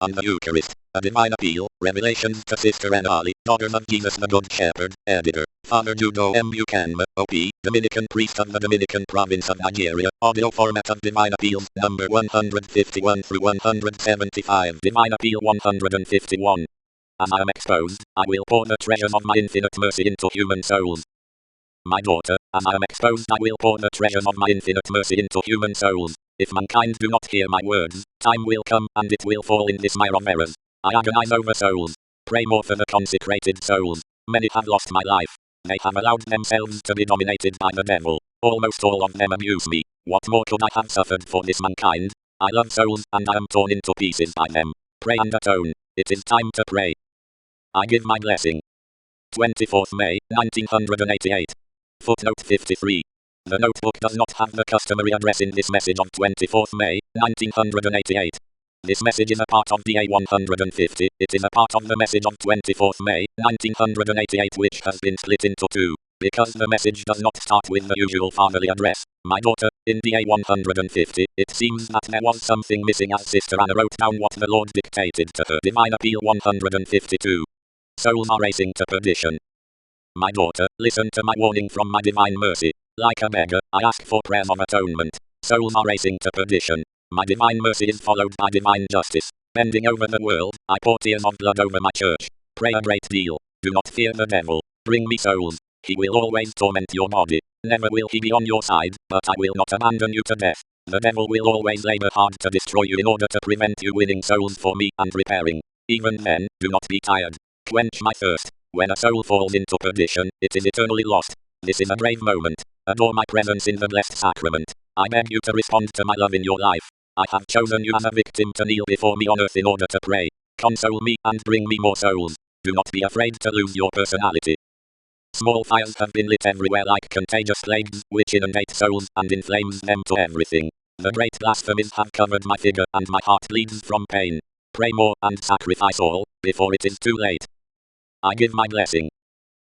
on the Eucharist, a divine appeal, revelations to Sister Anali, daughter of Jesus the Good Shepherd, editor, Father Judo Mbukanma, OP, Dominican priest of the Dominican province of Nigeria, audio format of Divine Appeals, number 151 through 175, Divine Appeal 151. As I am exposed, I will pour the treasures of my infinite mercy into human souls. My daughter, as I am exposed, I will pour the treasures of my infinite mercy into human souls. If mankind do not hear my words, time will come and it will fall in this mire of errors. I agonize over souls. Pray more for the consecrated souls. Many have lost my life. They have allowed themselves to be dominated by the devil. Almost all of them abuse me. What more could I have suffered for this mankind? I love souls and I am torn into pieces by them. Pray and atone. It is time to pray. I give my blessing. 24th May, 1988. Footnote 53. The notebook does not have the customary address in this message of 24th May, 1988. This message is a part of DA 150. It is a part of the message of 24th May, 1988, which has been split into two. Because the message does not start with the usual fatherly address, my daughter, in DA 150, it seems that there was something missing as Sister Anna wrote down what the Lord dictated to her. Divine Appeal 152. Souls are racing to perdition. My daughter, listen to my warning from my divine mercy. Like a beggar, I ask for prayers of atonement. Souls are racing to perdition. My divine mercy is followed by divine justice. Bending over the world, I pour tears of blood over my church. Pray a great deal. Do not fear the devil. Bring me souls. He will always torment your body. Never will he be on your side, but I will not abandon you to death. The devil will always labor hard to destroy you in order to prevent you winning souls for me and repairing. Even then, do not be tired. Quench my thirst. When a soul falls into perdition, it is eternally lost. This is a brave moment. Adore my presence in the blessed sacrament. I beg you to respond to my love in your life. I have chosen you as a victim to kneel before me on earth in order to pray. Console me and bring me more souls. Do not be afraid to lose your personality. Small fires have been lit everywhere like contagious plagues, which inundate souls and inflames them to everything. The great blasphemies have covered my figure and my heart bleeds from pain. Pray more and sacrifice all, before it is too late. I give my blessing.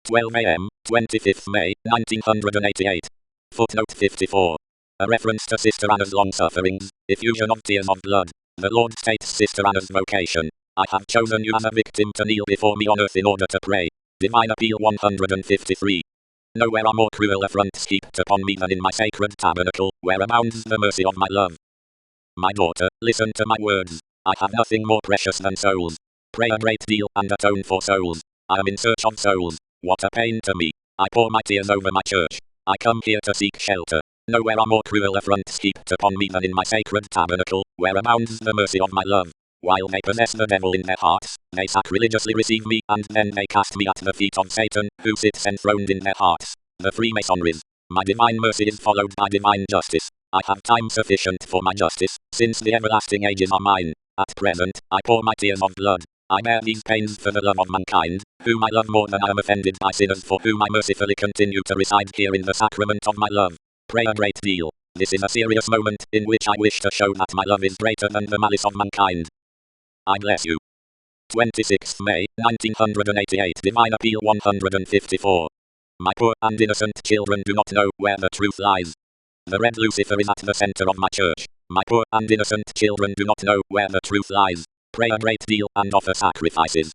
12 a.m., 25th May, 1988. Footnote 54. A reference to Sister Anna's long sufferings, effusion of tears of blood. The Lord states Sister Anna's vocation. I have chosen you as a victim to kneel before me on earth in order to pray. Divine Appeal 153. Nowhere are more cruel affronts heaped upon me than in my sacred tabernacle, where abounds the mercy of my love. My daughter, listen to my words. I have nothing more precious than souls. Pray a great deal and atone for souls. I am in search of souls. What a pain to me. I pour my tears over my church. I come here to seek shelter. Nowhere are more cruel affronts heaped upon me than in my sacred tabernacle, where abounds the mercy of my love. While they possess the devil in their hearts, they sacrilegiously receive me, and then they cast me at the feet of Satan, who sits enthroned in their hearts. The Freemasonries. My divine mercy is followed by divine justice. I have time sufficient for my justice, since the everlasting ages are mine. At present, I pour my tears of blood. I bear these pains for the love of mankind, whom I love more than I am offended by sinners, for whom I mercifully continue to reside here in the sacrament of my love. Pray a great deal. This is a serious moment, in which I wish to show that my love is greater than the malice of mankind. I bless you. 26th May, 1988. Divine Appeal 154. My poor and innocent children do not know where the truth lies. The red Lucifer is at the center of my church. My poor and innocent children do not know where the truth lies. Pray a great deal and offer sacrifices.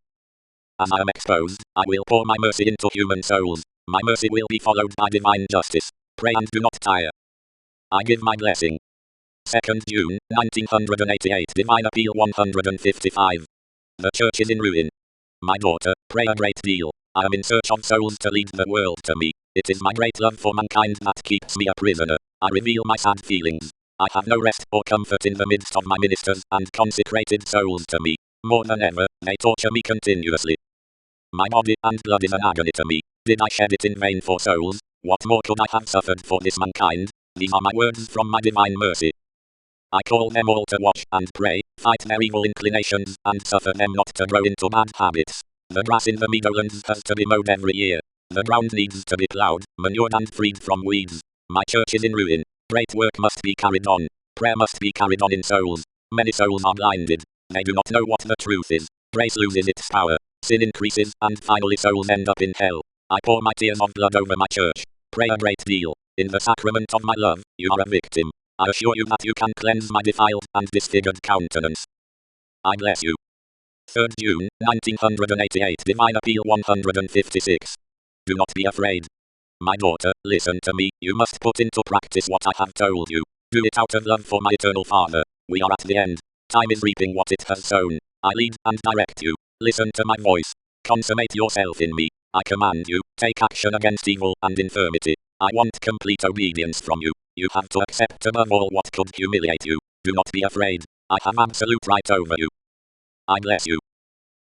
As I am exposed, I will pour my mercy into human souls. My mercy will be followed by divine justice. Pray and do not tire. I give my blessing. 2nd June, 1988. Divine Appeal 155. The church is in ruin. My daughter, pray a great deal. I am in search of souls to lead the world to me. It is my great love for mankind that keeps me a prisoner. I reveal my sad feelings. I have no rest or comfort in the midst of my ministers and consecrated souls to me. More than ever, they torture me continuously. My body and blood is an agony to me. Did I shed it in vain for souls? What more could I have suffered for this mankind? These are my words from my divine mercy. I call them all to watch and pray, fight their evil inclinations, and suffer them not to grow into bad habits. The grass in the meadowlands has to be mowed every year. The ground needs to be plowed, manured and freed from weeds. My church is in ruin. Great work must be carried on. Prayer must be carried on in souls. Many souls are blinded. They do not know what the truth is. Grace loses its power. Sin increases, and finally souls end up in hell. I pour my tears of blood over my church. Pray a great deal. In the sacrament of my love, you are a victim. I assure you that you can cleanse my defiled and disfigured countenance. I bless you. 3rd June, 1988. Divine Appeal 156. Do not be afraid. My daughter, listen to me. You must put into practice what I have told you. Do it out of love for my eternal Father. We are at the end. Time is reaping what it has sown. I lead and direct you. Listen to my voice. Consummate yourself in me. I command you, take action against evil and infirmity. I want complete obedience from you. You have to accept above all what could humiliate you. Do not be afraid. I have absolute right over you. I bless you.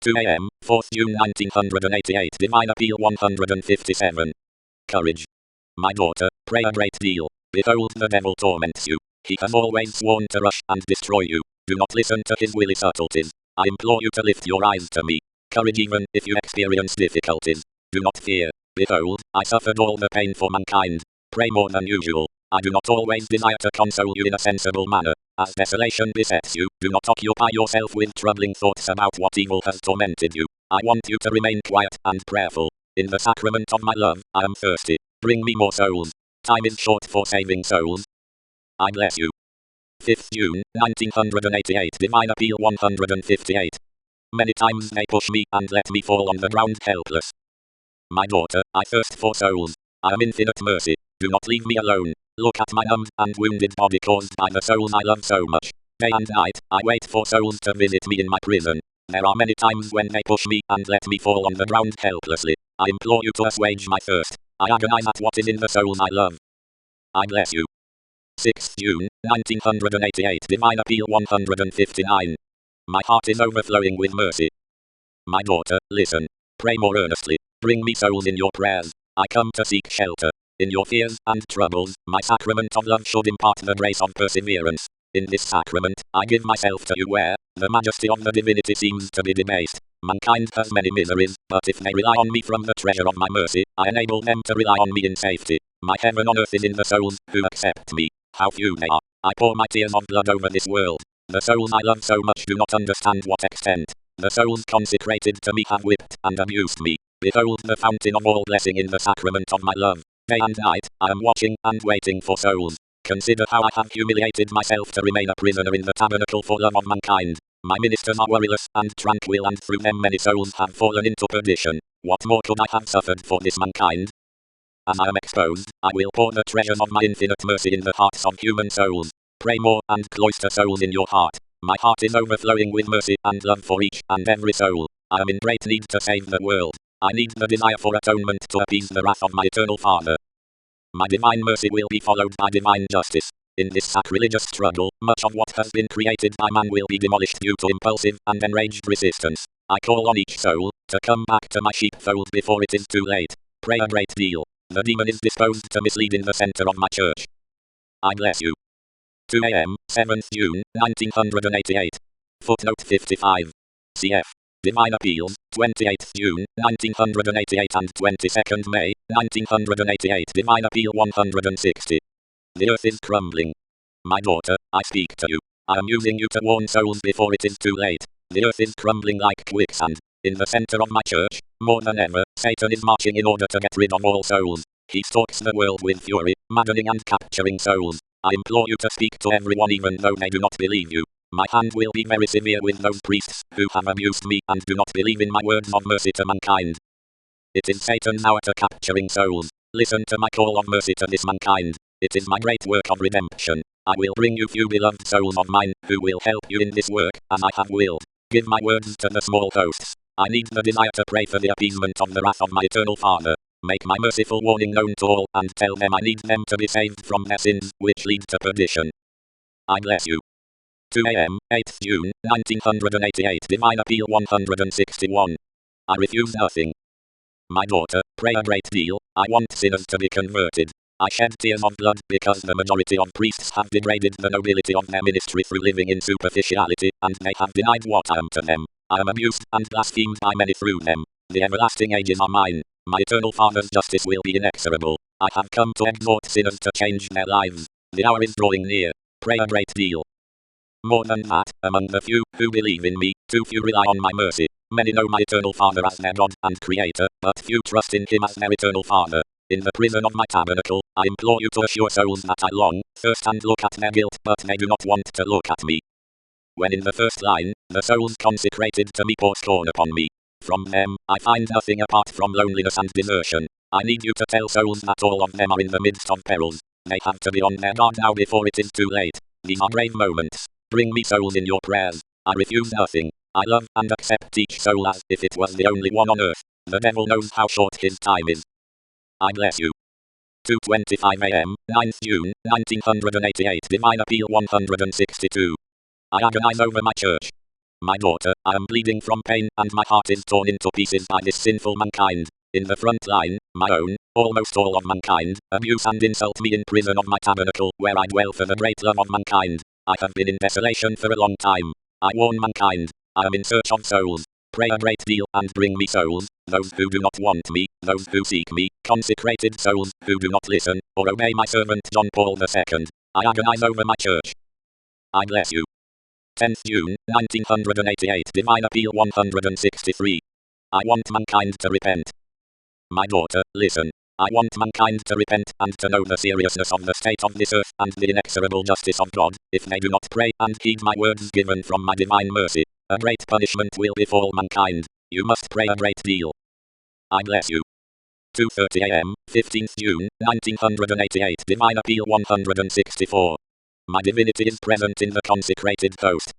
2 a.m., 4th June 1988. Divine Appeal 157. Courage. My daughter, pray a great deal. Behold, the devil torments you. He has always sworn to rush and destroy you. Do not listen to his willy subtleties. I implore you to lift your eyes to me. Courage even if you experience difficulties. Do not fear. Behold, I suffered all the pain for mankind. Pray more than usual. I do not always desire to console you in a sensible manner. As desolation besets you, do not occupy yourself with troubling thoughts about what evil has tormented you. I want you to remain quiet and prayerful. In the sacrament of my love, I am thirsty. Bring me more souls. Time is short for saving souls. I bless you. 5th June, 1988. Divine Appeal 158. Many times they push me and let me fall on the ground helpless. My daughter, I thirst for souls. I am infinite mercy. Do not leave me alone. Look at my numbed and wounded body caused by the souls I love so much. Day and night, I wait for souls to visit me in my prison. There are many times when they push me and let me fall on the ground helplessly. I implore you to assuage my thirst. I agonize at what is in the souls I love. I bless you. 6th June, 1988. Divine Appeal 159. My heart is overflowing with mercy. My daughter, listen. Pray more earnestly. Bring me souls in your prayers. I come to seek shelter. In your fears and troubles, my sacrament of love should impart the grace of perseverance. In this sacrament, I give myself to you where the majesty of the divinity seems to be debased. Mankind has many miseries, but if they rely on me from the treasure of my mercy, I enable them to rely on me in safety. My heaven on earth is in the souls who accept me. How few they are. I pour my tears of blood over this world. The souls I love so much do not understand what extent. The souls consecrated to me have whipped and abused me. Behold the fountain of all blessing in the sacrament of my love. Day and night, I am watching and waiting for souls. Consider how I have humiliated myself to remain a prisoner in the tabernacle for love of mankind. My ministers are worryless and tranquil, and through them many souls have fallen into perdition. What more could I have suffered for this mankind? As I am exposed, I will pour the treasures of my infinite mercy in the hearts of human souls. Pray more and cloister souls in your heart. My heart is overflowing with mercy and love for each and every soul. I am in great need to save the world. I need the desire for atonement to appease the wrath of my eternal Father. My divine mercy will be followed by divine justice. In this sacrilegious struggle, much of what has been created by man will be demolished due to impulsive and enraged resistance. I call on each soul to come back to my sheepfold before it is too late. Pray a great deal. The demon is disposed to mislead in the center of my church. I bless you. 2 a.m., 7th June, 1988. Footnote 55. Cf. Divine Appeals, 28th June, 1988 and 22nd May, 1988. Divine Appeal 160. The earth is crumbling. My daughter, I speak to you. I am using you to warn souls before it is too late. The earth is crumbling like quicksand. In the center of my church, more than ever, Satan is marching in order to get rid of all souls. He stalks the world with fury, maddening and capturing souls. I implore you to speak to everyone even though they do not believe you. My hand will be very severe with those priests who have abused me and do not believe in my words of mercy to mankind. It is Satan's hour to capturing souls. Listen to my call of mercy to this mankind. It is my great work of redemption. I will bring you few beloved souls of mine who will help you in this work, as I have willed. Give my words to the small hosts. I need the desire to pray for the appeasement of the wrath of my eternal Father. Make my merciful warning known to all and tell them I need them to be saved from their sins, which lead to perdition. I bless you. 2 a.m., 8th June, 1988. Divine Appeal 161. I refuse nothing. My daughter, pray a great deal. I want sinners to be converted. I shed tears of blood because the majority of priests have degraded the nobility of their ministry through living in superficiality, and they have denied what I am to them. I am abused and blasphemed by many through them. The everlasting ages are mine. My eternal Father's justice will be inexorable. I have come to exhort sinners to change their lives. The hour is drawing near. Pray a great deal. More than that, among the few who believe in me, too few rely on my mercy. Many know my eternal Father as their God and Creator, but few trust in Him as their eternal Father. In the prison of my tabernacle, I implore you to assure souls that I long, thirst and look at their guilt, but they do not want to look at me. when in the first line, the souls consecrated to me pour scorn upon me. From them, I find nothing apart from loneliness and desertion. I need you to tell souls that all of them are in the midst of perils. They have to be on their guard now before it is too late. These are grave moments. Bring me souls in your prayers. I refuse nothing. I love and accept each soul as if it was the only one on earth. The devil knows how short his time is. I bless you. 2:25 a.m., 9th June, 1988. Divine Appeal 162. I agonize over my church. My daughter, I am bleeding from pain and my heart is torn into pieces by this sinful mankind. In the front line, my own, almost all of mankind, abuse and insult me in prison of my tabernacle where I dwell for the great love of mankind. I have been in desolation for a long time. I warn mankind. I am in search of souls. Pray a great deal and bring me souls, those who do not want me, those who seek me, consecrated souls who do not listen or obey my servant John Paul II. I agonize over my church. I bless you. 10th June, 1988. Divine Appeal 163. I want mankind to repent. My daughter, listen. I want mankind to repent and to know the seriousness of the state of this earth and the inexorable justice of God. If they do not pray and heed my words given from my divine mercy, a great punishment will befall mankind. You must pray a great deal. I bless you. 2:30 a.m., 15th June, 1988. Divine Appeal 164. My divinity is present in the consecrated host.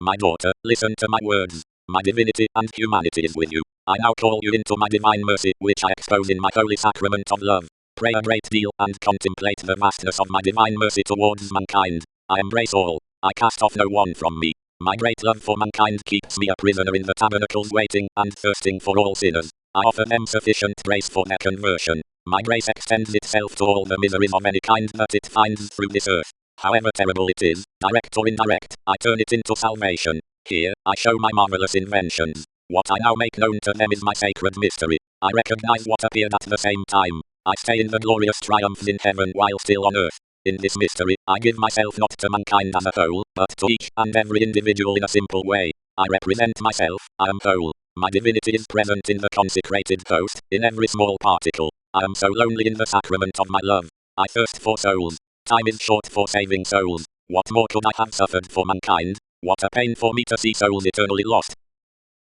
My daughter, listen to my words. My divinity and humanity is with you. I now call you into my divine mercy, which I expose in my holy sacrament of love. Pray a great deal and contemplate the vastness of my divine mercy towards mankind. I embrace all. I cast off no one from me. My great love for mankind keeps me a prisoner in the tabernacles waiting and thirsting for all sinners. I offer them sufficient grace for their conversion. My grace extends itself to all the miseries of any kind that it finds through this earth. However terrible it is, direct or indirect, I turn it into salvation. Here, I show my marvelous inventions. What I now make known to them is my sacred mystery. I recognize what appeared at the same time. I stay in the glorious triumphs in heaven while still on earth. In this mystery, I give myself not to mankind as a whole, but to each and every individual in a simple way. I represent myself, I am whole. My divinity is present in the consecrated host, in every small particle. I am so lonely in the sacrament of my love. I thirst for souls. Time is short for saving souls. What more could I have suffered for mankind? What a pain for me to see souls eternally lost.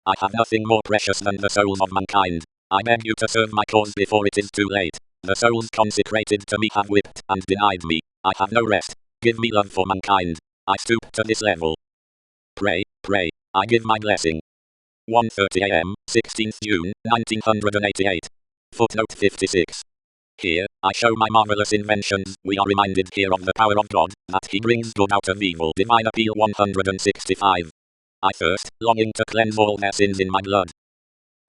I have nothing more precious than the souls of mankind. I beg you to serve my cause before it is too late. The souls consecrated to me have whipped and denied me. I have no rest. Give me love for mankind. I stoop to this level. Pray, pray. I give my blessing. 1:30 a.m., 16th June, 1988. Footnote 56. Here, I show my marvelous inventions. We are reminded here of the power of God, that He brings good out of evil. Divine Appeal 165. I thirst, longing to cleanse all their sins in my blood.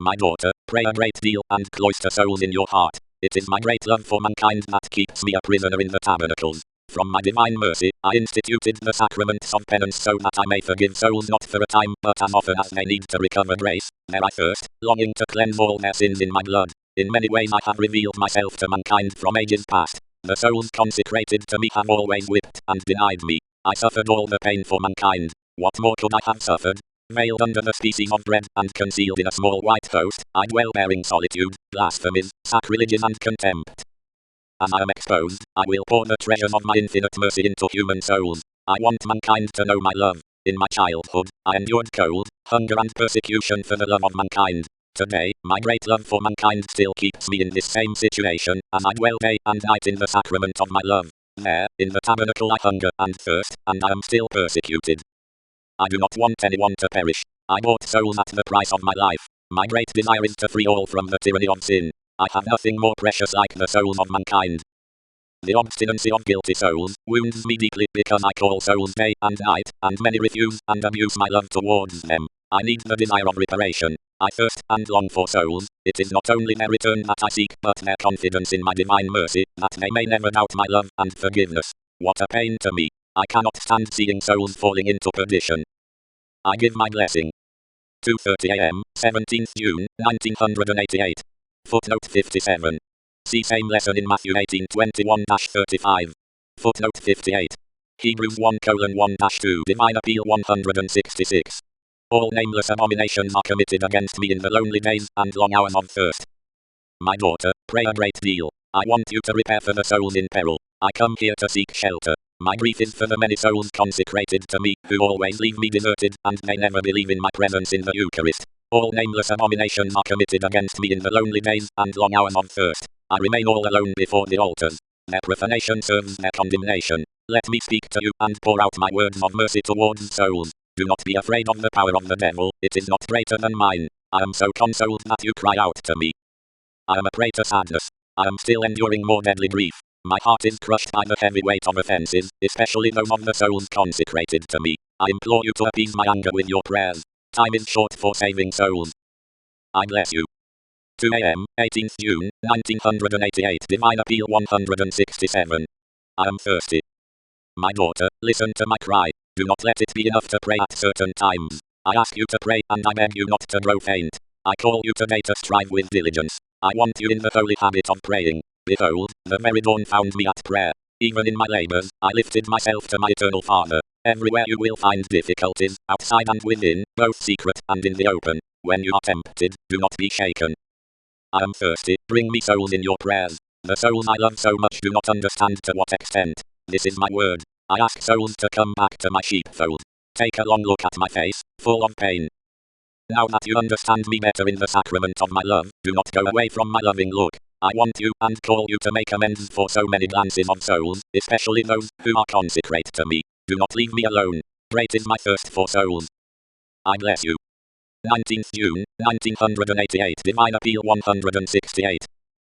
My daughter, pray a great deal and cloister souls in your heart. It is my great love for mankind that keeps me a prisoner in the tabernacles. From my divine mercy, I instituted the sacraments of penance so that I may forgive souls not for a time but as often as they need to recover grace. There I thirst, longing to cleanse all their sins in my blood. In many ways I have revealed myself to mankind from ages past. The souls consecrated to me have always whipped and denied me. I suffered all the pain for mankind. What more could I have suffered? Veiled under the species of bread and concealed in a small white host, I dwell bearing solitude, blasphemies, sacrileges and contempt. As I am exposed, I will pour the treasures of my infinite mercy into human souls. I want mankind to know my love. In my childhood, I endured cold, hunger and persecution for the love of mankind. Today, my great love for mankind still keeps me in this same situation, as I dwell day and night in the sacrament of my love. There, in the tabernacle I hunger and thirst, and I am still persecuted. I do not want anyone to perish. I bought souls at the price of my life. My great desire is to free all from the tyranny of sin. I have nothing more precious like the souls of mankind. The obstinacy of guilty souls wounds me deeply because I call souls day and night, and many refuse and abuse my love towards them. I need the desire of reparation. I thirst and long for souls. It is not only their return that I seek, but their confidence in my divine mercy, that they may never doubt my love and forgiveness. What a pain to me. I cannot stand seeing souls falling into perdition. I give my blessing. 2:30 a.m., 17th June, 1988. Footnote 57. See same lesson in Matthew 18:21-35. Footnote 58. Hebrews 1:1-2. Divine Appeal 166. All nameless abominations are committed against me in the lonely days and long hours of thirst. My daughter, pray a great deal. I want you to repair for the souls in peril. I come here to seek shelter. My grief is for the many souls consecrated to me, who always leave me deserted, and may never believe in my presence in the Eucharist. All nameless abominations are committed against me in the lonely days and long hours of thirst. I remain all alone before the altars. Their profanation serves their condemnation. Let me speak to you and pour out my words of mercy towards souls. Do not be afraid of the power of the devil, it is not greater than mine. I am so consoled that you cry out to me. I am a prey to sadness. I am still enduring more deadly grief. My heart is crushed by the heavy weight of offences, especially those of the souls consecrated to me. I implore you to appease my anger with your prayers. Time is short for saving souls. I bless you. 2 a.m., 18th June, 1988. Divine Appeal 167. I am thirsty. My daughter, listen to my cry. Do not let it be enough to pray at certain times. I ask you to pray and I beg you not to grow faint. I call you today to strive with diligence. I want you in the holy habit of praying. Behold, the very dawn found me at prayer. Even in my labors, I lifted myself to my eternal Father. Everywhere you will find difficulties, outside and within, both secret and in the open. When you are tempted, do not be shaken. I am thirsty, bring me souls in your prayers. The souls I love so much do not understand to what extent. This is my word. I ask souls to come back to my sheepfold. Take a long look at my face, full of pain. Now that you understand me better in the sacrament of my love, do not go away from my loving look. I want you and call you to make amends for so many glances of souls, especially those who are consecrate to me. Do not leave me alone. Great is my thirst for souls. I bless you. 19th June, 1988. Divine Appeal 168.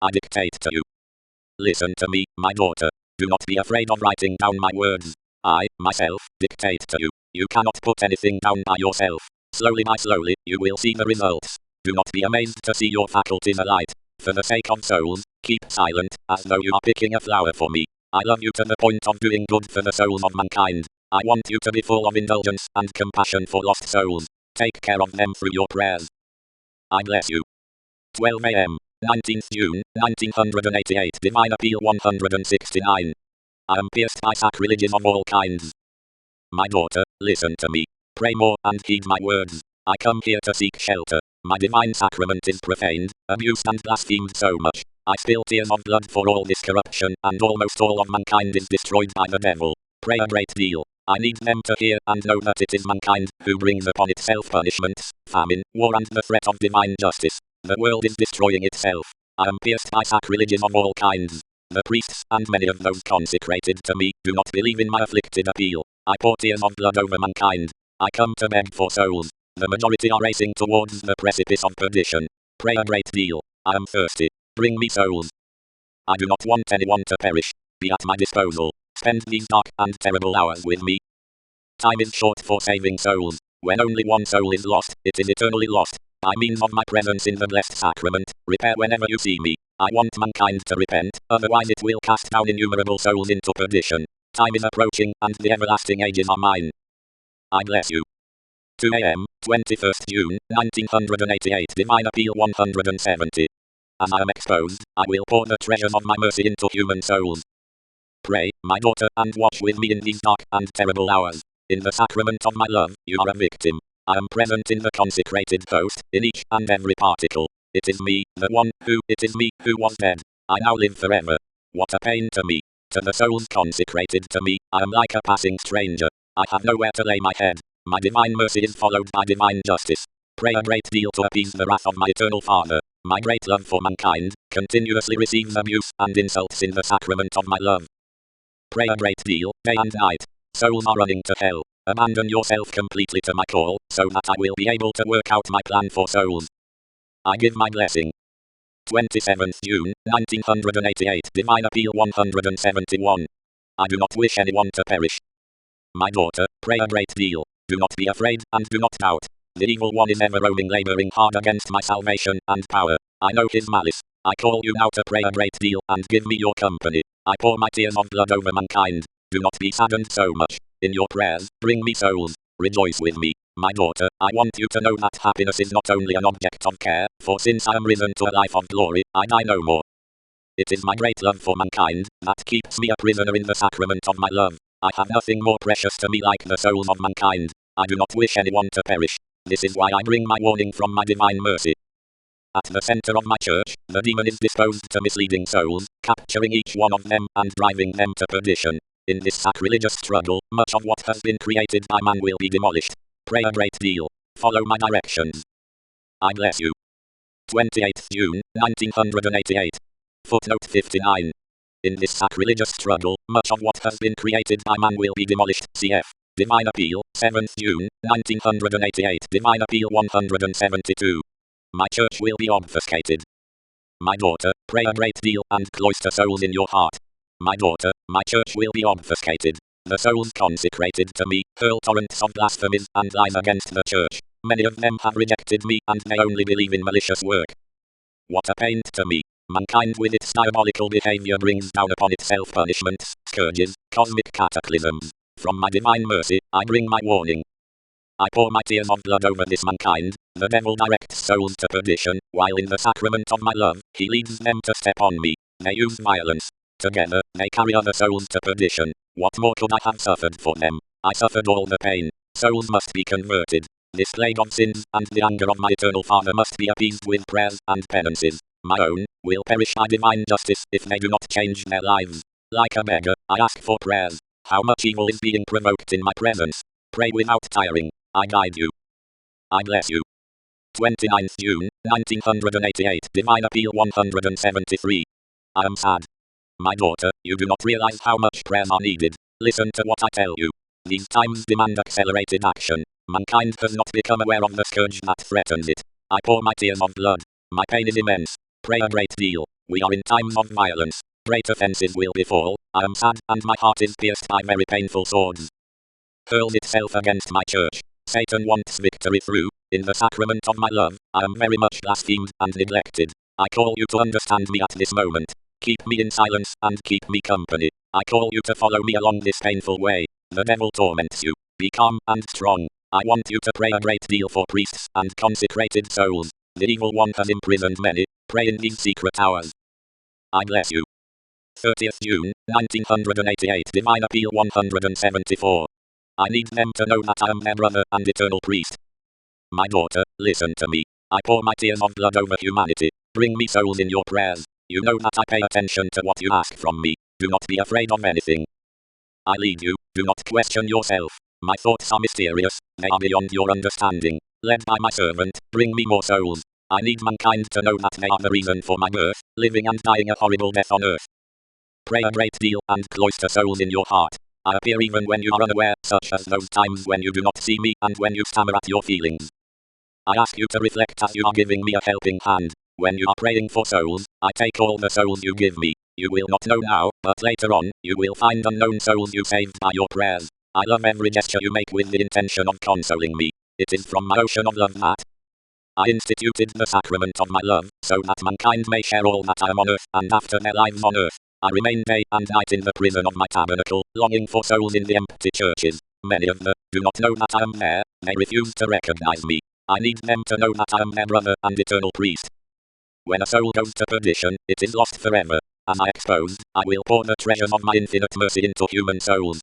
I dictate to you. Listen to me, my daughter. Do not be afraid of writing down my words. I, myself, dictate to you. You cannot put anything down by yourself. Slowly by slowly, you will see the results. Do not be amazed to see your faculties alight. For the sake of souls, keep silent, as though you are picking a flower for me. I love you to the point of doing good for the souls of mankind. I want you to be full of indulgence and compassion for lost souls. Take care of them through your prayers. I bless you. 12 a.m., 19th June, 1988. Divine Appeal 169. I am pierced by sacrileges of all kinds. My daughter, listen to me. Pray more and heed my words. I come here to seek shelter. My divine sacrament is profaned, abused and blasphemed so much. I spill tears of blood for all this corruption, and almost all of mankind is destroyed by the devil. Pray a great deal. I need them to hear and know that it is mankind who brings upon itself punishments, famine, war and the threat of divine justice. The world is destroying itself. I am pierced by sacrileges of all kinds. The priests and many of those consecrated to me do not believe in my afflicted appeal. I pour tears of blood over mankind. I come to beg for souls. The majority are racing towards the precipice of perdition. Pray a great deal. I am thirsty. Bring me souls. I do not want anyone to perish. Be at my disposal. Spend these dark and terrible hours with me. Time is short for saving souls. When only one soul is lost, it is eternally lost. By means of my presence in the blessed sacrament, repair whenever you see me. I want mankind to repent, otherwise it will cast down innumerable souls into perdition. Time is approaching, and the everlasting ages are mine. I bless you. 2 a.m., 21st June, 1988. Divine Appeal 170. As I am exposed, I will pour the treasures of my mercy into human souls. Pray, my daughter, and watch with me in these dark and terrible hours. In the sacrament of my love, you are a victim. I am present in the consecrated host, in each and every particle. It is me who was dead. I now live forever. What a pain to me. To the souls consecrated to me, I am like a passing stranger. I have nowhere to lay my head. My divine mercy is followed by divine justice. Pray a great deal to appease the wrath of my eternal Father. My great love for mankind continuously receives abuse and insults in the sacrament of my love. Pray a great deal, day and night. Souls are running to hell. Abandon yourself completely to my call, so that I will be able to work out my plan for souls. I give my blessing. 27th June, 1988. Divine Appeal 171. I do not wish anyone to perish. My daughter, pray a great deal. Do not be afraid, and do not doubt. The evil one is ever roaming, laboring hard against my salvation and power. I know his malice. I call you now to pray a great deal and give me your company. I pour my tears of blood over mankind. Do not be saddened so much. In your prayers, bring me souls. Rejoice with me. My daughter, I want you to know that happiness is not only an object of care, for since I am risen to a life of glory, I die no more. It is my great love for mankind that keeps me a prisoner in the sacrament of my love. I have nothing more precious to me like the souls of mankind. I do not wish anyone to perish. This is why I bring my warning from my divine mercy. At the center of my church, the demon is disposed to misleading souls, capturing each one of them and driving them to perdition. In this sacrilegious struggle, much of what has been created by man will be demolished. Pray a great deal. Follow my directions. I bless you. 28th June, 1988. Footnote 59. In this sacrilegious struggle, much of what has been created by man will be demolished. Cf. Divine Appeal, 7th June, 1988. Divine Appeal 172. My church will be obfuscated. My daughter, pray a great deal and cloister souls in your heart. My daughter, my church will be obfuscated. The souls consecrated to me hurl torrents of blasphemies and lies against the church. Many of them have rejected me and they only believe in malicious work. What a pain to me. Mankind with its diabolical behavior brings down upon itself punishments, scourges, cosmic cataclysms. From my divine mercy, I bring my warning. I pour my tears of blood over this mankind. The devil directs souls to perdition, while in the sacrament of my love, he leads them to step on me. They use violence. Together, they carry other souls to perdition. What more could I have suffered for them? I suffered all the pain. Souls must be converted. This plague of sins and the anger of my eternal Father must be appeased with prayers and penances. My own will perish by divine justice if they do not change their lives. Like a beggar, I ask for prayers. How much evil is being provoked in my presence? Pray without tiring. I guide you. I bless you. 29th June, 1988. Divine Appeal 173. I am sad. My daughter, you do not realize how much prayers are needed. Listen to what I tell you. These times demand accelerated action. Mankind has not become aware of the scourge that threatens it. I pour my tears of blood. My pain is immense. Pray a great deal. We are in times of violence. Great offenses will befall. I am sad and my heart is pierced by very painful swords. Hurls itself against my church. Satan wants victory through. In the sacrament of my love, I am very much blasphemed and neglected. I call you to understand me at this moment. Keep me in silence and keep me company. I call you to follow me along this painful way. The devil torments you. Be calm and strong. I want you to pray a great deal for priests and consecrated souls. The evil one has imprisoned many. Pray in these secret hours. I bless you. 30th June, 1988. Divine Appeal 174. I need them to know that I am their brother and eternal priest. My daughter, listen to me. I pour my tears of blood over humanity. Bring me souls in your prayers. You know that I pay attention to what you ask from me. Do not be afraid of anything. I lead you. Do not question yourself. My thoughts are mysterious. They are beyond your understanding. Led by my servant, bring me more souls. I need mankind to know that they are the reason for my birth, living and dying a horrible death on earth. Pray a great deal and cloister souls in your heart. I appear even when you are unaware, such as those times when you do not see me and when you stammer at your feelings. I ask you to reflect as you are giving me a helping hand. When you are praying for souls, I take all the souls you give me. You will not know now, but later on, you will find unknown souls you saved by your prayers. I love every gesture you make with the intention of consoling me. It is from my ocean of love that I instituted the sacrament of my love, so that mankind may share all that I am on earth and after their lives on earth. I remain day and night in the prison of my tabernacle, longing for souls in the empty churches. Many of them do not know that I am there. They refuse to recognize me. I need them to know that I am their brother and eternal priest. When a soul goes to perdition, it is lost forever. As I exposed, I will pour the treasures of my infinite mercy into human souls.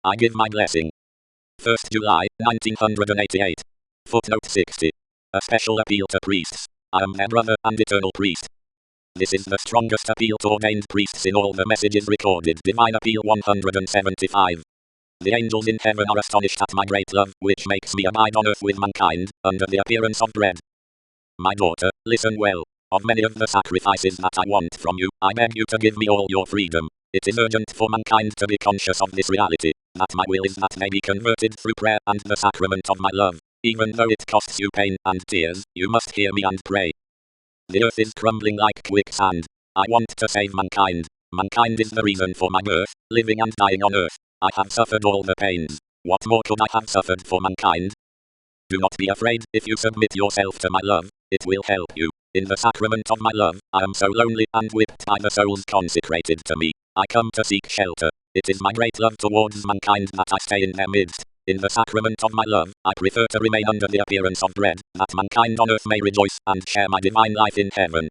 I give my blessing. 1st July, 1988. Footnote 60. A special appeal to priests. I am their brother and eternal priest. This is the strongest appeal to ordained priests in all the messages recorded. Divine Appeal 175. The angels in heaven are astonished at my great love, which makes me abide on earth with mankind, under the appearance of dread. My daughter, listen well. Of many of the sacrifices that I want from you, I beg you to give me all your freedom. It is urgent for mankind to be conscious of this reality, that my will is that they be converted through prayer and the sacrament of my love. Even though it costs you pain and tears, you must hear me and pray. The earth is crumbling like quicksand. I want to save mankind. Mankind is the reason for my birth, living and dying on earth. I have suffered all the pains. What more could I have suffered for mankind? Do not be afraid. If you submit yourself to my love, it will help you. In the sacrament of my love, I am so lonely and whipped by the souls consecrated to me. I come to seek shelter. It is my great love towards mankind that I stay in their midst. In the sacrament of my love, I prefer to remain under the appearance of dread, that mankind on earth may rejoice and share my divine life in heaven.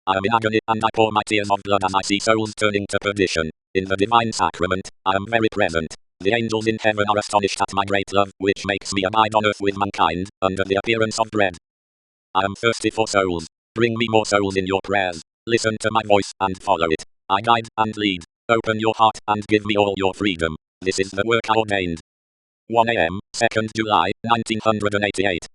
I am in agony and I pour my tears of blood as I see souls turning to perdition. In the divine sacrament, I am very present. The angels in heaven are astonished at my great love, which makes me abide on earth with mankind, under the appearance of dread. I am thirsty for souls. Bring me more souls in your prayers. Listen to my voice and follow it. I guide and lead. Open your heart and give me all your freedom. This is the work I ordained. 1 a.m., 2nd July, 1988.